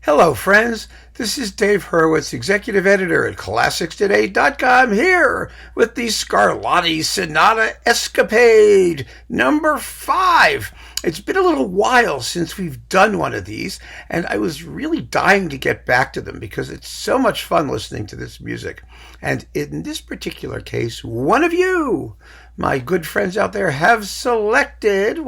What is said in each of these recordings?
Hello, friends. This is Dave Hurwitz, executive editor at ClassicsToday.com, here with the Scarlatti Sonata Escapade number 5. It's been a little while since we've done one of these, and I was really dying to get back to them because it's so much fun listening to this music. And in this particular case, one of you, my good friends out there, has selected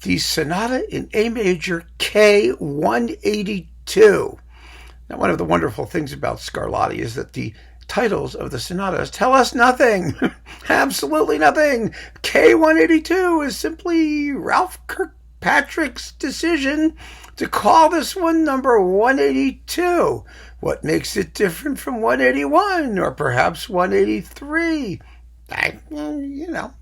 the Sonata in A major K-182. Now, one of the wonderful things about Scarlatti is that the titles of the sonatas tell us nothing. Absolutely nothing. K-182 is simply Ralph Kirkpatrick's decision to call this one number 182. What makes it different from 181 or perhaps 183?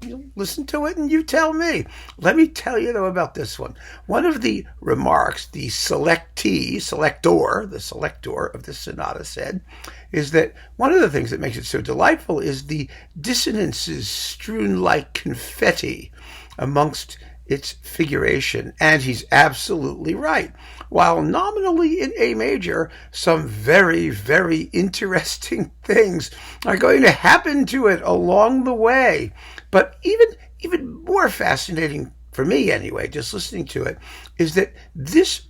You listen to it and you tell me. Let me tell you, though, about this one. One of the remarks the selector of the sonata said is that one of the things that makes it so delightful is the dissonances strewn like confetti amongst its figuration, and he's absolutely right. While nominally in A major, some very, very interesting things are going to happen to it along the way. But even more fascinating, for me anyway, just listening to it, is that this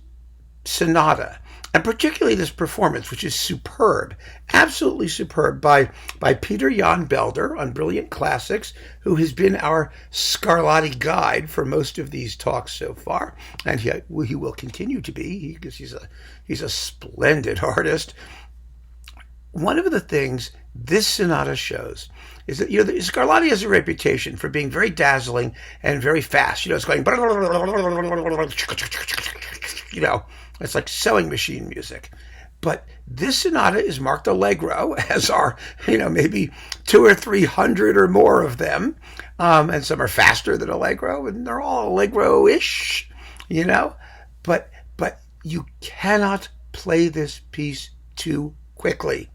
sonata, and particularly this performance, which is superb, absolutely superb, by Pieter-Jan Belder on Brilliant Classics, who has been our Scarlatti guide for most of these talks so far, and he will continue to be, because he's a splendid artist. One of the things this sonata shows is that, Scarlatti has a reputation for being very dazzling and very fast. It's going, it's like sewing machine music. But this sonata is marked allegro, as are, maybe 200 or 300 or more of them. And some are faster than allegro, and they're all allegro-ish, But you cannot play this piece too quickly.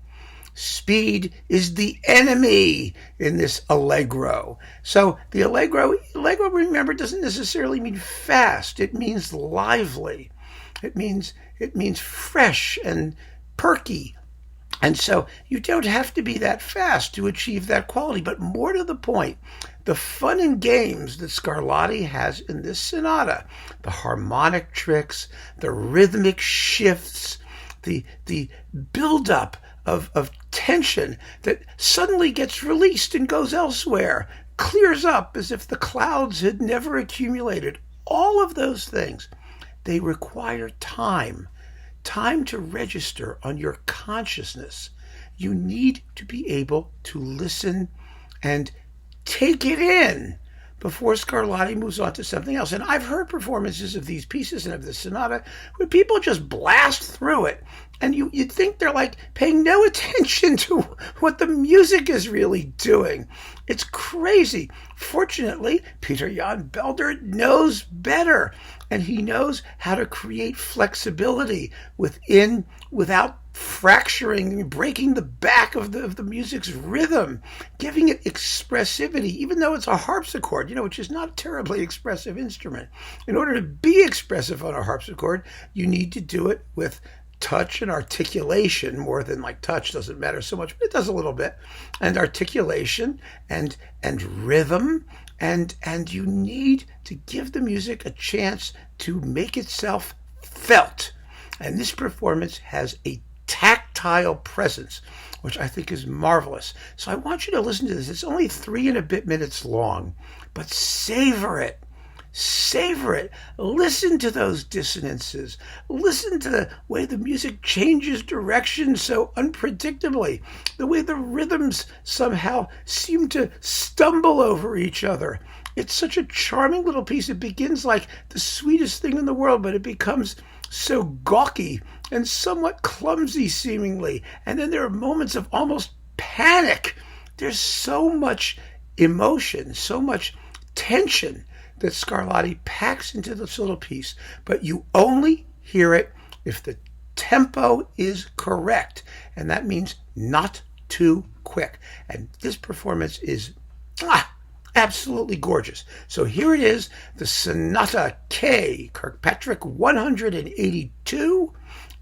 Speed is the enemy in this allegro. So the allegro, remember, doesn't necessarily mean fast. It means lively. It means fresh and perky. And so you don't have to be that fast to achieve that quality. But more to the point, the fun and games that Scarlatti has in this sonata, the harmonic tricks, the rhythmic shifts, the build-up of tension that suddenly gets released and goes elsewhere, clears up as if the clouds had never accumulated. All of those things, they require time to register on your consciousness. You need to be able to listen and take it in before Scarlatti moves on to something else. And I've heard performances of these pieces and of the sonata where people just blast through it, and you'd think they're like paying no attention to what the music is really doing. It's crazy. Fortunately, Pieter-Jan Belder knows better, and he knows how to create flexibility without fracturing, breaking the back of the music's rhythm, giving it expressivity, even though it's a harpsichord, which is not a terribly expressive instrument. In order to be expressive on a harpsichord, you need to do it with touch and articulation, more than like touch doesn't matter so much, but it does a little bit, and articulation and rhythm, and you need to give the music a chance to make itself felt. And this performance has a tactile presence, which I think is marvelous. So I want you to listen to this. It's only 3 and a bit minutes long, but savor it. Savor it. Listen to those dissonances. Listen to the way the music changes direction so unpredictably, the way the rhythms somehow seem to stumble over each other. It's such a charming little piece. It begins like the sweetest thing in the world, but it becomes so gawky and somewhat clumsy seemingly. And then there are moments of almost panic. There's so much emotion, so much tension that Scarlatti packs into this little piece, but you only hear it if the tempo is correct, and that means not too quick. And this performance is Absolutely gorgeous. So here it is, the Sonata K, Kirkpatrick 182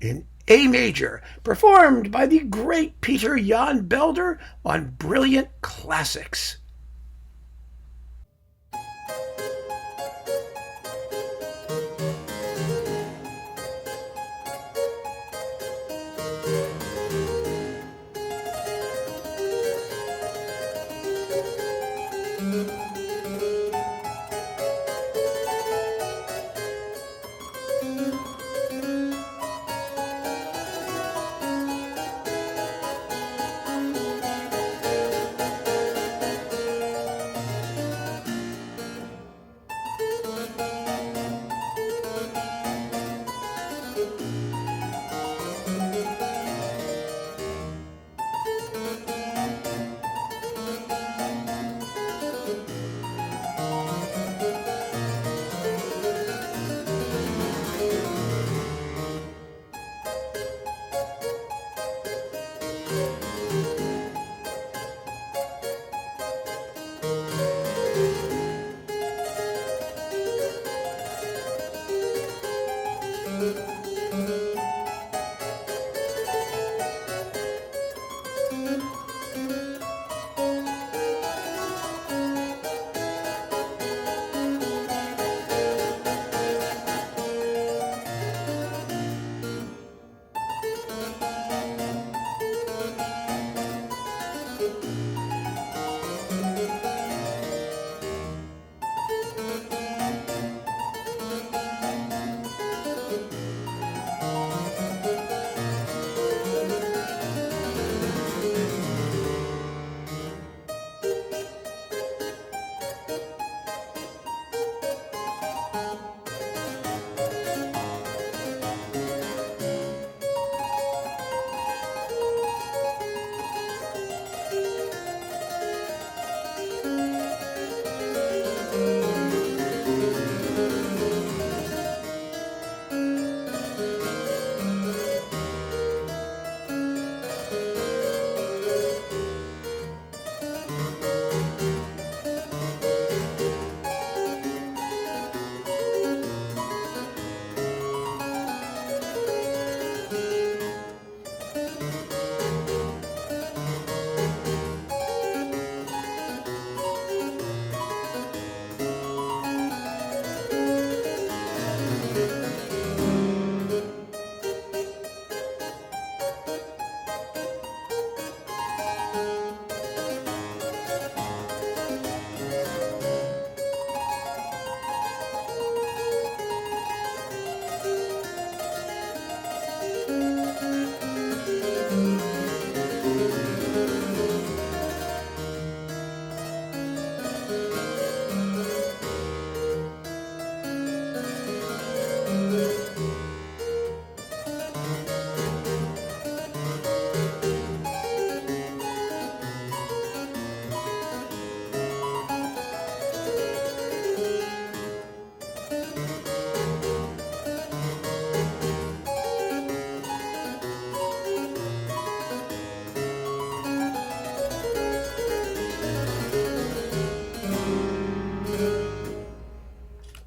in A major, performed by the great Pieter-Jan Belder on Brilliant Classics.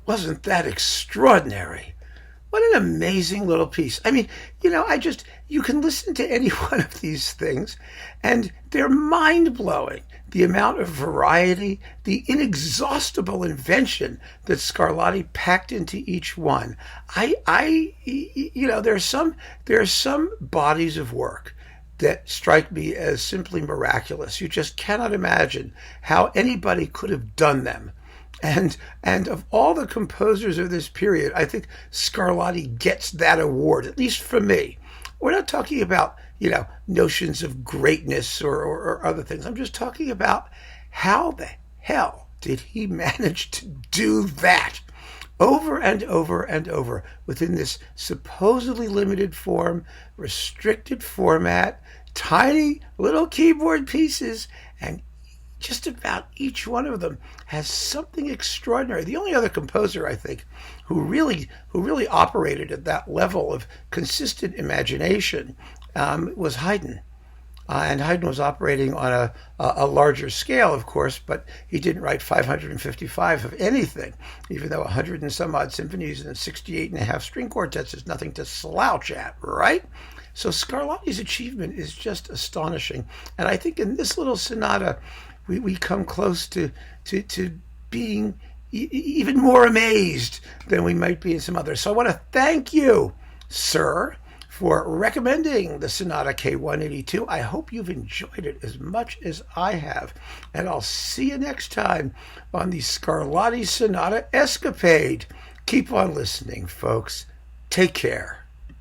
Wasn't that extraordinary? What an amazing little piece. I mean, you can listen to any one of these things and they're mind blowing. The amount of variety, the inexhaustible invention that Scarlatti packed into each one. There are some bodies of work that strike me as simply miraculous. You just cannot imagine how anybody could have done them. And of all the composers of this period, I think Scarlatti gets that award, at least for me. We're not talking about, notions of greatness or other things. I'm just talking about how the hell did he manage to do that over and over and over within this supposedly limited form, restricted format, tiny little keyboard pieces, and just about each one of them has something extraordinary. The only other composer, I think, who really operated at that level of consistent imagination was Haydn. And Haydn was operating on a larger scale, of course, but he didn't write 555 of anything, even though 100 and some odd symphonies and 68 and a half string quartets is nothing to slouch at, right? So Scarlatti's achievement is just astonishing. And I think in this little sonata, we come close to being even more amazed than we might be in some others. So I want to thank you, sir, for recommending the Sonata K182. I hope you've enjoyed it as much as I have. And I'll see you next time on the Scarlatti Sonata Escapade. Keep on listening, folks. Take care.